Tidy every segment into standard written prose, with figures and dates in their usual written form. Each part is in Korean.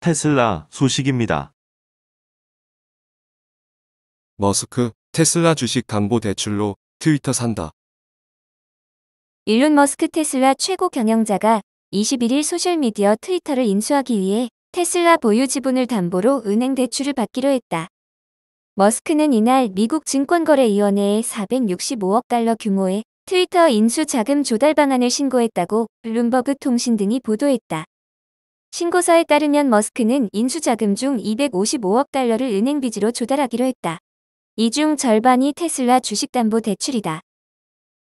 테슬라 소식입니다. 머스크, 테슬라 주식 담보 대출로 트위터 산다. 일론 머스크 테슬라 최고 경영자가 21일 소셜미디어 트위터를 인수하기 위해 테슬라 보유 지분을 담보로 은행 대출을 받기로 했다. 머스크는 이날 미국 증권거래위원회에 465억 달러 규모의 트위터 인수 자금 조달 방안을 신고했다고 블룸버그 통신 등이 보도했다. 신고서에 따르면 머스크는 인수 자금 중 255억 달러를 은행 빚으로 조달하기로 했다. 이 중 절반이 테슬라 주식담보대출이다.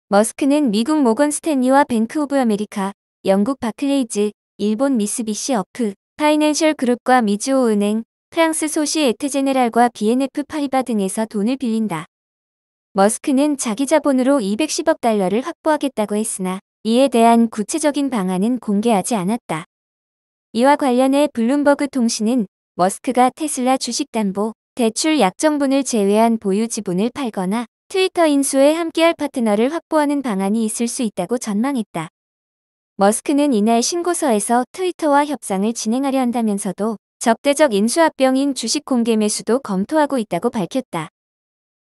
머스크는 미국 모건 스탠리와 뱅크 오브 아메리카, 영국 바클레이즈, 일본 미쓰비시 어프, 파이낸셜 그룹과 미즈호 은행, 프랑스 소시에테 제네랄과 BNF 파리바 등에서 돈을 빌린다. 머스크는 자기 자본으로 210억 달러를 확보하겠다고 했으나 이에 대한 구체적인 방안은 공개하지 않았다. 이와 관련해 블룸버그 통신은 머스크가 테슬라 주식담보, 대출 약정분을 제외한 보유 지분을 팔거나 트위터 인수에 함께할 파트너를 확보하는 방안이 있을 수 있다고 전망했다. 머스크는 이날 신고서에서 트위터와 협상을 진행하려 한다면서도 적대적 인수합병인 주식 공개 매수도 검토하고 있다고 밝혔다.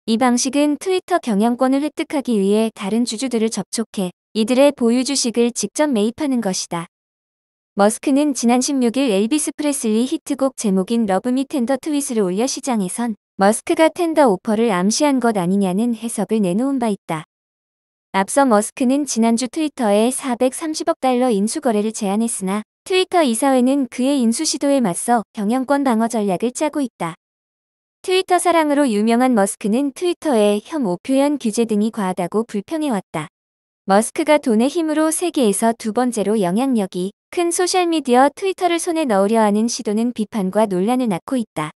이 방식은 트위터 경영권을 획득하기 위해 다른 주주들을 접촉해 이들의 보유 주식을 직접 매입하는 것이다. 머스크는 지난 16일 엘비스 프레슬리 히트곡 제목인 러브 미 텐더 트윗을 올려 시장에선 머스크가 텐더 오퍼를 암시한 것 아니냐는 해석을 내놓은 바 있다. 앞서 머스크는 지난주 트위터에 430억 달러 인수 거래를 제안했으나 트위터 이사회는 그의 인수 시도에 맞서 경영권 방어 전략을 짜고 있다. 트위터 사랑으로 유명한 머스크는 트위터의 혐오 표현 규제 등이 과하다고 불평해왔다. 머스크가 돈의 힘으로 세계에서 두 번째로 영향력이 큰 소셜미디어 트위터를 손에 넣으려 하는 시도는 비판과 논란을 낳고 있다.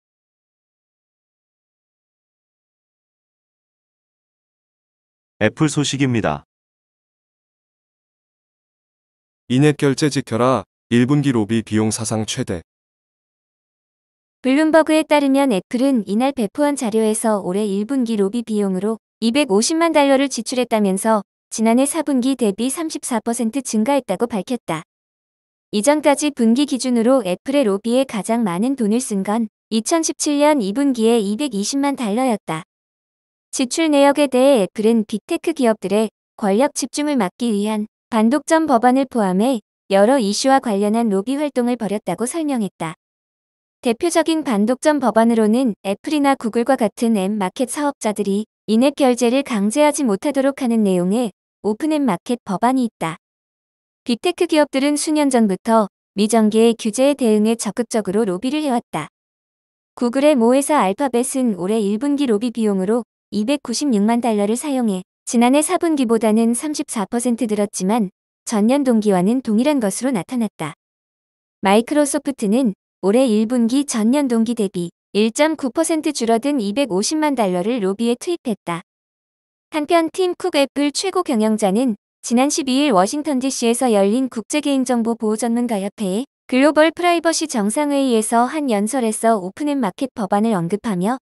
애플 소식입니다. 인앱 결제 지켜라. 1분기 로비 비용 사상 최대. 블룸버그에 따르면 애플은 이날 배포한 자료에서 올해 1분기 로비 비용으로 250만 달러를 지출했다면서 지난해 4분기 대비 34% 증가했다고 밝혔다. 이전까지 분기 기준으로 애플의 로비에 가장 많은 돈을 쓴 건 2017년 2분기에 220만 달러였다. 지출 내역에 대해 애플은 빅테크 기업들의 권력 집중을 막기 위한 반독점 법안을 포함해 여러 이슈와 관련한 로비 활동을 벌였다고 설명했다. 대표적인 반독점 법안으로는 애플이나 구글과 같은 앱 마켓 사업자들이 인앱 결제를 강제하지 못하도록 하는 내용의 오픈앱 마켓 법안이 있다. 빅테크 기업들은 수년 전부터 미정기의 규제에 대응해 적극적으로 로비를 해왔다. 구글의 모 회사 알파벳은 올해 1분기 로비 비용으로 296만 달러를 사용해 지난해 4분기보다는 34% 늘었지만 전년 동기와는 동일한 것으로 나타났다. 마이크로소프트는 올해 1분기 전년 동기 대비 1.9% 줄어든 250만 달러를 로비에 투입했다. 한편 팀 쿡 애플 최고 경영자는 지난 12일 워싱턴 DC에서 열린 국제개인정보보호전문가협회의 글로벌 프라이버시 정상회의에서 한 연설에서 오픈앱 마켓 법안을 언급하며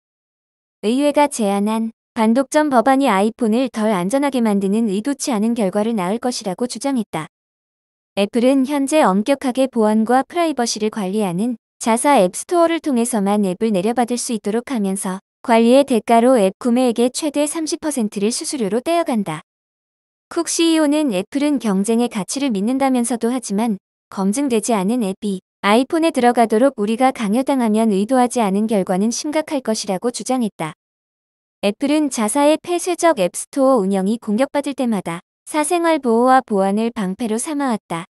의회가 제안한 반독점 법안이 아이폰을 덜 안전하게 만드는 의도치 않은 결과를 낳을 것이라고 주장했다. 애플은 현재 엄격하게 보안과 프라이버시를 관리하는 자사 앱스토어를 통해서만 앱을 내려받을 수 있도록 하면서 관리의 대가로 앱 구매액의 최대 30%를 수수료로 떼어간다. 쿡 CEO는 애플은 경쟁의 가치를 믿는다면서도 하지만 검증되지 않은 앱이 아이폰에 들어가도록 우리가 강요당하면 의도하지 않은 결과는 심각할 것이라고 주장했다. 애플은 자사의 폐쇄적 앱스토어 운영이 공격받을 때마다 사생활 보호와 보안을 방패로 삼아왔다.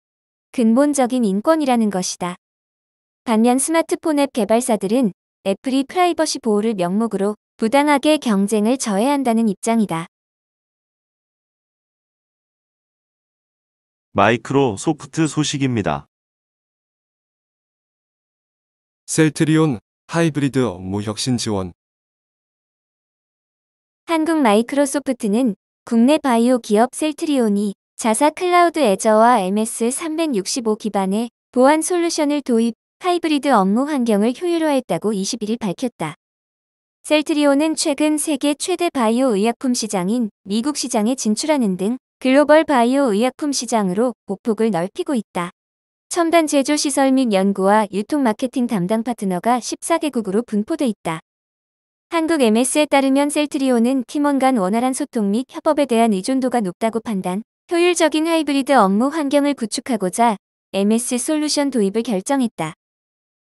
근본적인 인권이라는 것이다. 반면 스마트폰 앱 개발사들은 애플이 프라이버시 보호를 명목으로 부당하게 경쟁을 저해한다는 입장이다. 마이크로소프트 소식입니다. 셀트리온, 하이브리드 업무 혁신 지원. 한국 마이크로소프트는 국내 바이오 기업 셀트리온이 자사 클라우드 애저와 MS365 기반의 보안 솔루션을 도입, 하이브리드 업무 환경을 효율화했다고 21일 밝혔다. 셀트리온은 최근 세계 최대 바이오 의약품 시장인 미국 시장에 진출하는 등 글로벌 바이오 의약품 시장으로 보폭을 넓히고 있다. 첨단 제조 시설 및 연구와 유통 마케팅 담당 파트너가 14개국으로 분포돼 있다. 한국 MS에 따르면 셀트리온은 팀원 간 원활한 소통 및 협업에 대한 의존도가 높다고 판단, 효율적인 하이브리드 업무 환경을 구축하고자 MS 솔루션 도입을 결정했다.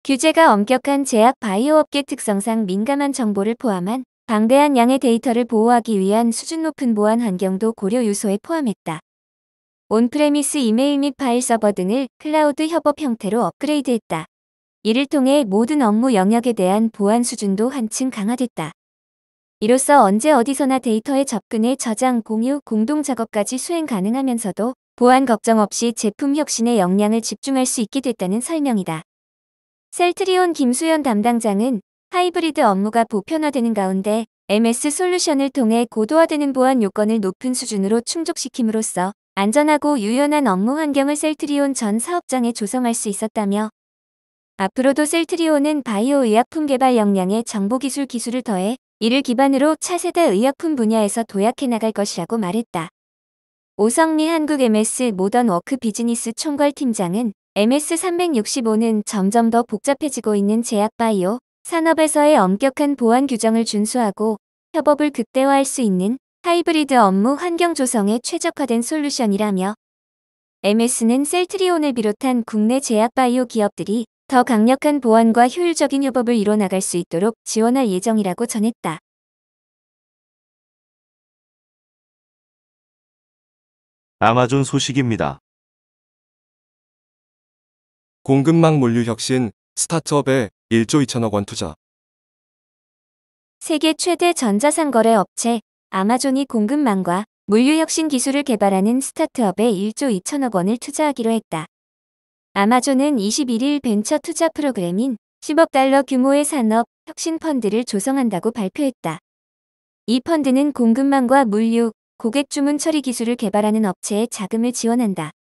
규제가 엄격한 제약 바이오업계 특성상 민감한 정보를 포함한 방대한 양의 데이터를 보호하기 위한 수준 높은 보안 환경도 고려 요소에 포함했다. 온프레미스 이메일 및 파일 서버 등을 클라우드 협업 형태로 업그레이드했다. 이를 통해 모든 업무 영역에 대한 보안 수준도 한층 강화됐다. 이로써 언제 어디서나 데이터의 접근에 저장, 공유, 공동 작업까지 수행 가능하면서도 보안 걱정 없이 제품 혁신에 역량을 집중할 수 있게 됐다는 설명이다. 셀트리온 김수연 담당장은 하이브리드 업무가 보편화되는 가운데 MS 솔루션을 통해 고도화되는 보안 요건을 높은 수준으로 충족시킴으로써 안전하고 유연한 업무 환경을 셀트리온 전 사업장에 조성할 수 있었다며 앞으로도 셀트리온은 바이오 의약품 개발 역량에 정보기술 기술을 더해 이를 기반으로 차세대 의약품 분야에서 도약해 나갈 것이라고 말했다. 오성미 한국 MS 모던워크 비즈니스 총괄팀장은 MS365는 점점 더 복잡해지고 있는 제약 바이오 산업에서의 엄격한 보안 규정을 준수하고 협업을 극대화할 수 있는 하이브리드 업무 환경 조성에 최적화된 솔루션이라며 MS는 셀트리온을 비롯한 국내 제약 바이오 기업들이 더 강력한 보안과 효율적인 협업을 이뤄나갈 수 있도록 지원할 예정이라고 전했다. 아마존 소식입니다. 공급망 물류 혁신, 스타트업에 1조 2천억 원 투자. 세계 최대 전자상거래 업체 아마존이 공급망과 물류 혁신 기술을 개발하는 스타트업에 1조 2천억 원을 투자하기로 했다. 아마존은 21일 벤처 투자 프로그램인 10억 달러 규모의 산업 혁신 펀드를 조성한다고 발표했다. 이 펀드는 공급망과 물류, 고객 주문 처리 기술을 개발하는 업체에 자금을 지원한다.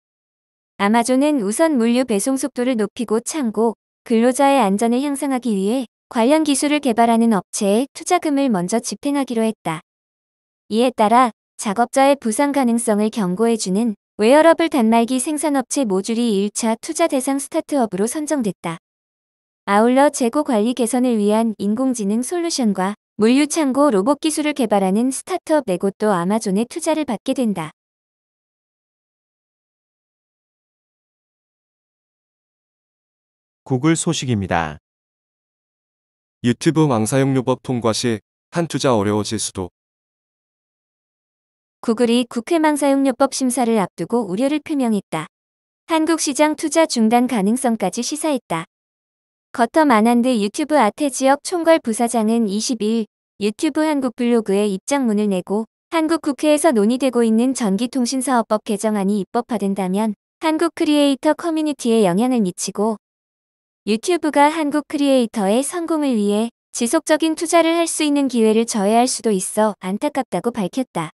아마존은 우선 물류 배송 속도를 높이고 창고, 근로자의 안전을 향상하기 위해 관련 기술을 개발하는 업체에 투자금을 먼저 집행하기로 했다. 이에 따라 작업자의 부상 가능성을 경고해주는 웨어러블 단말기 생산업체 모듈이 1차 투자 대상 스타트업으로 선정됐다. 아울러 재고 관리 개선을 위한 인공지능 솔루션과 물류 창고 로봇 기술을 개발하는 스타트업 네곳도 아마존의 투자를 받게 된다. 구글 소식입니다. 유튜브 망사용료법 통과 시 한 투자 어려워질 수도. 구글이 국회 망사용료법 심사를 앞두고 우려를 표명했다. 한국 시장 투자 중단 가능성까지 시사했다. 거텀 아난드 유튜브 아태 지역 총괄 부사장은 20일 유튜브 한국 블로그에 입장문을 내고 한국 국회에서 논의되고 있는 전기통신사업법 개정안이 입법화된다면 한국 크리에이터 커뮤니티에 영향을 미치고 유튜브가 한국 크리에이터의 성공을 위해 지속적인 투자를 할 수 있는 기회를 저해할 수도 있어 안타깝다고 밝혔다.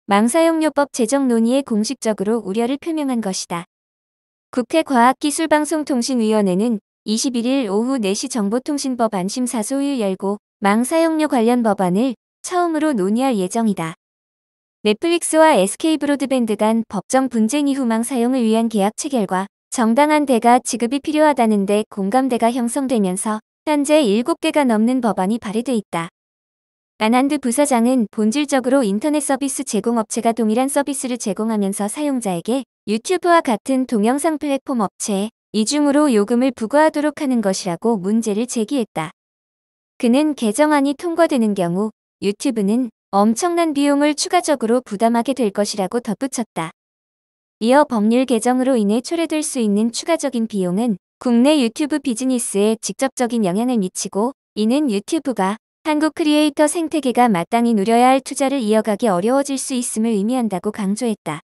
망사용료법 제정 논의에 공식적으로 우려를 표명한 것이다. 국회 과학기술방송통신위원회는 21일 오후 4시 정보통신법안 심사 소위를 열고 망사용료 관련 법안을 처음으로 논의할 예정이다. 넷플릭스와 SK브로드밴드 간 법정 분쟁 이후 망사용을 위한 계약 체결과 정당한 대가 지급이 필요하다는데 공감대가 형성되면서 현재 7개가 넘는 법안이 발의돼 있다. 아난드 부사장은 본질적으로 인터넷 서비스 제공업체가 동일한 서비스를 제공하면서 사용자에게 유튜브와 같은 동영상 플랫폼 업체에 이중으로 요금을 부과하도록 하는 것이라고 문제를 제기했다. 그는 개정안이 통과되는 경우 유튜브는 엄청난 비용을 추가적으로 부담하게 될 것이라고 덧붙였다. 이어 법률 개정으로 인해 초래될 수 있는 추가적인 비용은 국내 유튜브 비즈니스에 직접적인 영향을 미치고 이는 유튜브가 한국 크리에이터 생태계가 마땅히 누려야 할 투자를 이어가기 어려워질 수 있음을 의미한다고 강조했다.